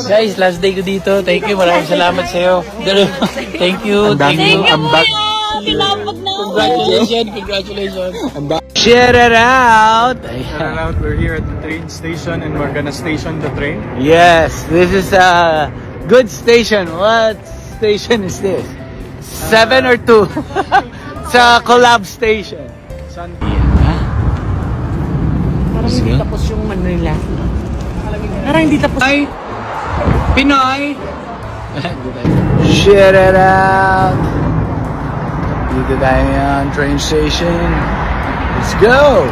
Guys, last day ko dito. Thank you. Maraming salamat sa iyo. Thank you. Thank you. Congratulations. Share it out. We're here at the train station and we're gonna station the train. Yes, this is a good station. What station is this? 7 or 2? Sa Collab Station. Parang hindi tapos yung Manila. Parang hindi tapos. Ay, Pinoy. Share it out. Dito tayo yan, train station. Let's go!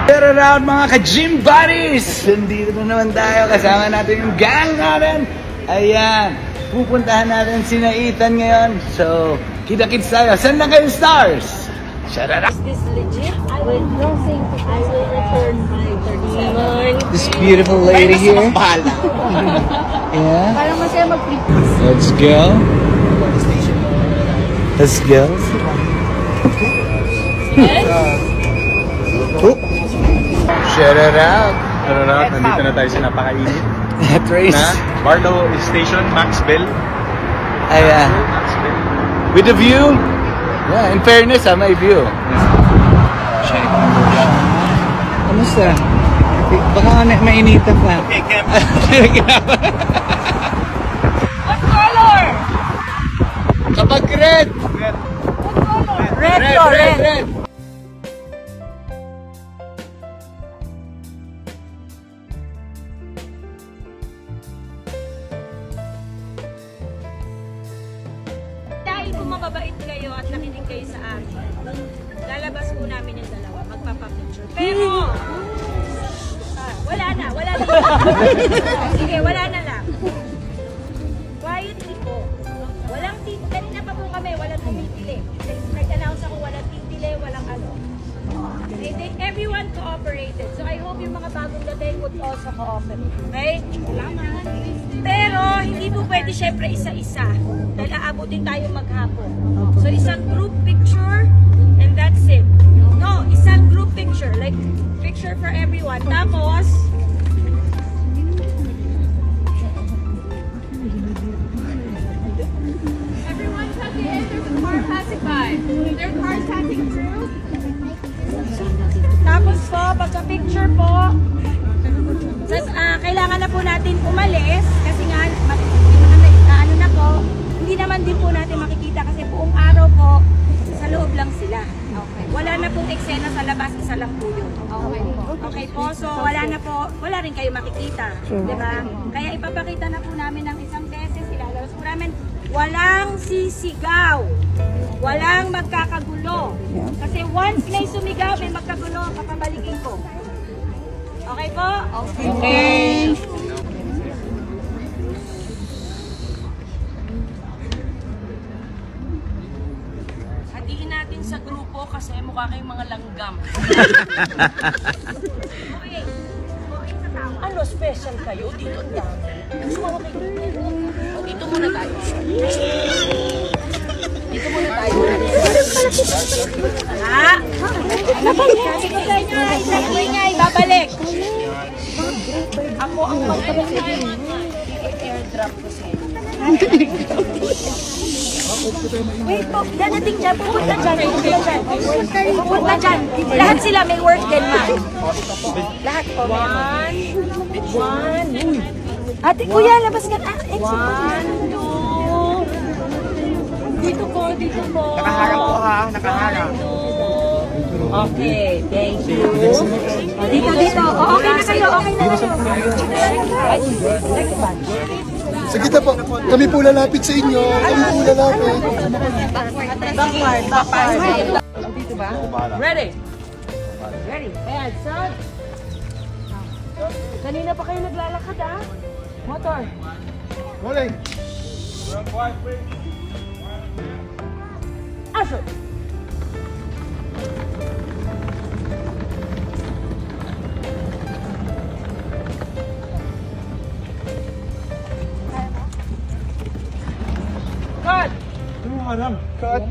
Share it out mga ka-gym buddies! Nandito na naman tayo. Kasama natin yung gang natin. Ayan. Pupuntahan natin sina Ethan ngayon. So, kita-kits tayo. Saan na kayo, stars? Share it out. Is this legit? I will return my 37. This beautiful lady here. Yeah. Parang masaya mag-flip. Let's go. Let's go. Share it out. Nandito na tayo sa napakainit Trace. na Barlow Station, Maxville. Ayan. Maxville. With the view? Yeah, in fairness, may view. Kamusta? Baka mainitan pa. What color? Kapag red! Red to red. Dahil kung mababait kayo at nakinig kayo sa amin, lalabas po namin yung dalawa, magpapapicture. Pero, wala na. Sige, wala na lang. Quietly po. Walang titili. Kanina pa po kami, walang tumitili. Nag-announce ako, walang titili, walang ano. Everyone cooperated. So I hope yung mga bagong dating would also cooperate. Okay? Pero, hindi po pwede syempre isa-isa. Dahil aabutin tayo maghapon. So isang group picture, and that's it. No, isang group picture. Like, picture for everyone. Tapos, everyone's at the end of the car passing by. Their car's passing through. Tapos po, pagka-picture po, kailangan na po natin umalis kasi nga, ano na po, hindi naman din po natin makikita kasi buong araw po, sa loob lang sila. Okay. Wala na pong eksena sa labas, isa lang po yun. Okay po, so wala rin kayo makikita. Diba? Kaya ipapakita na po namin ng isang beses, ilalabas po namin, walang sisigaw. Walang magkakagulo. Kasi once may sumigaw, may magkagulo, papabalikin ko. Okay po? Okay. Hatiin natin sa grupo kasi mukha kayong mga langgam. Okay. Ano special kayo? Dito ang dami. Sumama kayo. Dito muna tayo. Dito muna tayo. Ha? Sabi ko sa inyo, isang ibabalik. Ako ang mag-airdrop ko sa inyo. Wait po, dadating dyan. Pupunta dyan. Pupunta dyan. Lahat sila may work din, ma. Lahat po. One. Ate, kuya, labas ka. One, two. Dito po. Nakaharap po ha, nakaharap. Okay, thank you. Dito. Okay na kayo. Sige na po, kami po lalapit sa inyo. Backward. Dito ba? Ready? Ayan, son. Kanina pa kayo naglalakad, ha? Motor. Rolling. Action! Cut! Cut.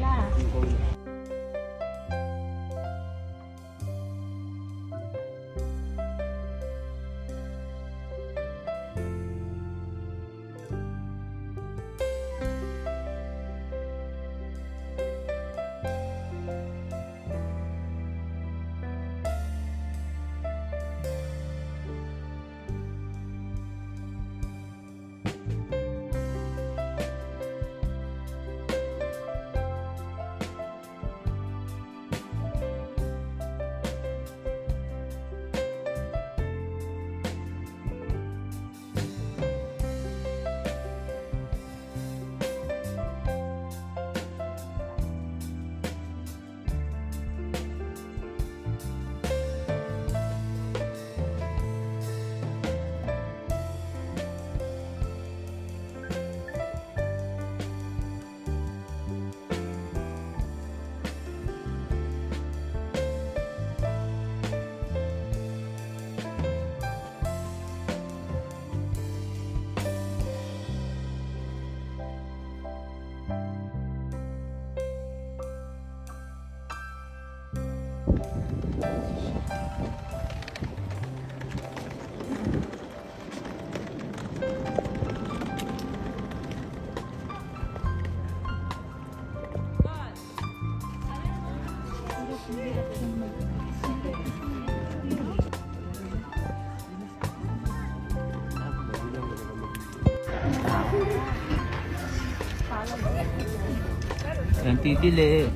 Walang titili.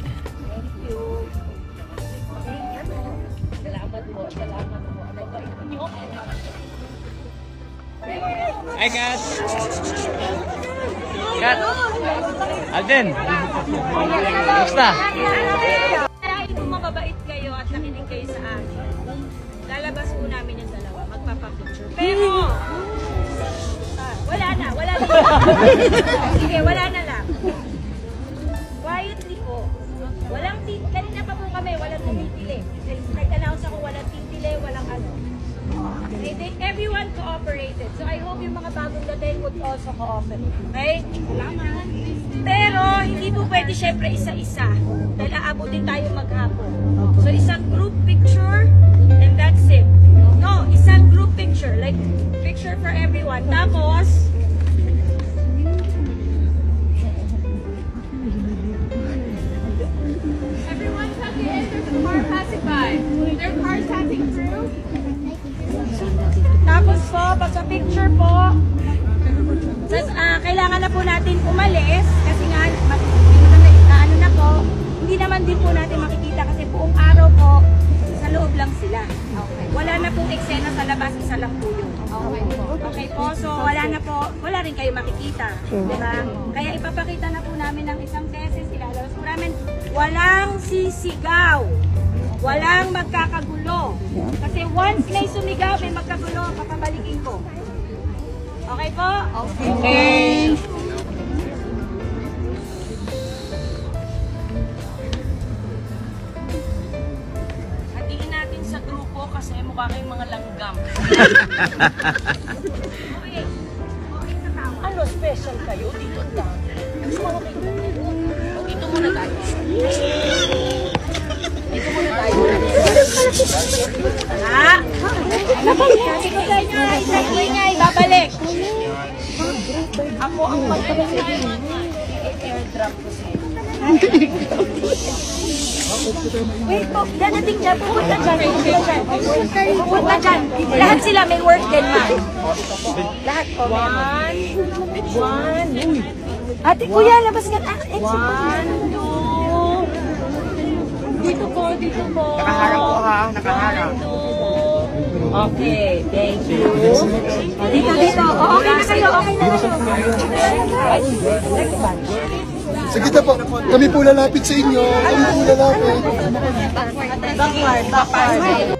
Salamat po. Salamat po. Hi, Kat! Kat! Alden! Basta! Dahil kung mababait kayo at nakinig kayo sa akin, lalabas po namin yung dalawa, magpapapicture. Pero, wala na. Sige, wala na lang. Quietly po. Walang titili. Kanina pa po kami, walang tumitili. Nag-announce ako, walang titili, walang ano. Everyone cooperated. So I hope yung mga bagong dating would also cooperate. Okay? Salamat. Pero hindi po pwede syempre isa-isa. Dahil aabutin tayo maghapon. So isang group picture and that's it. No, isang group picture. Like picture for everyone. Tapos Everyone's at the end. There's a car passing by. Their car's passing through. Tapos po, pagka-picture po, kailangan na po natin umalis kasi nga, ano na po, hindi naman din po natin makikita kasi buong araw po, sa loob lang sila. Okay. Wala na pong eksena sa labas, isa lang po yun. Okay po, so wala rin kayo makikita. Diba? Kaya ipapakita na po namin ng isang beses, ilalabas po namin, walang sisigaw. Walang magkakagulo. Kasi once may sumigaw, may magkagulo, papabalikin ko. Okay po? Okay. Hatiin natin sa grupo kasi mukha kayong mga langgam. Okay. Ano special kayo? Dito lang. Dito muna tayo. Dito muna tayo. Ha? Sabi ko sa inyo, ingay, babalik. Ako ang mag-airdrop ko sa inyo. Wait po, dadating dyan. Pupunta dyan. Pupunta dyan. Lahat sila may work din, man. Lahat po. One. Ate, kuya, labas ka. One, two. Dito po. Nakaharap po ha, nakaharap. Okay, thank you. Dito. Okay na kayo. Sige na po. Kami po lalapit sa inyo. Kami po lalapit. Backward.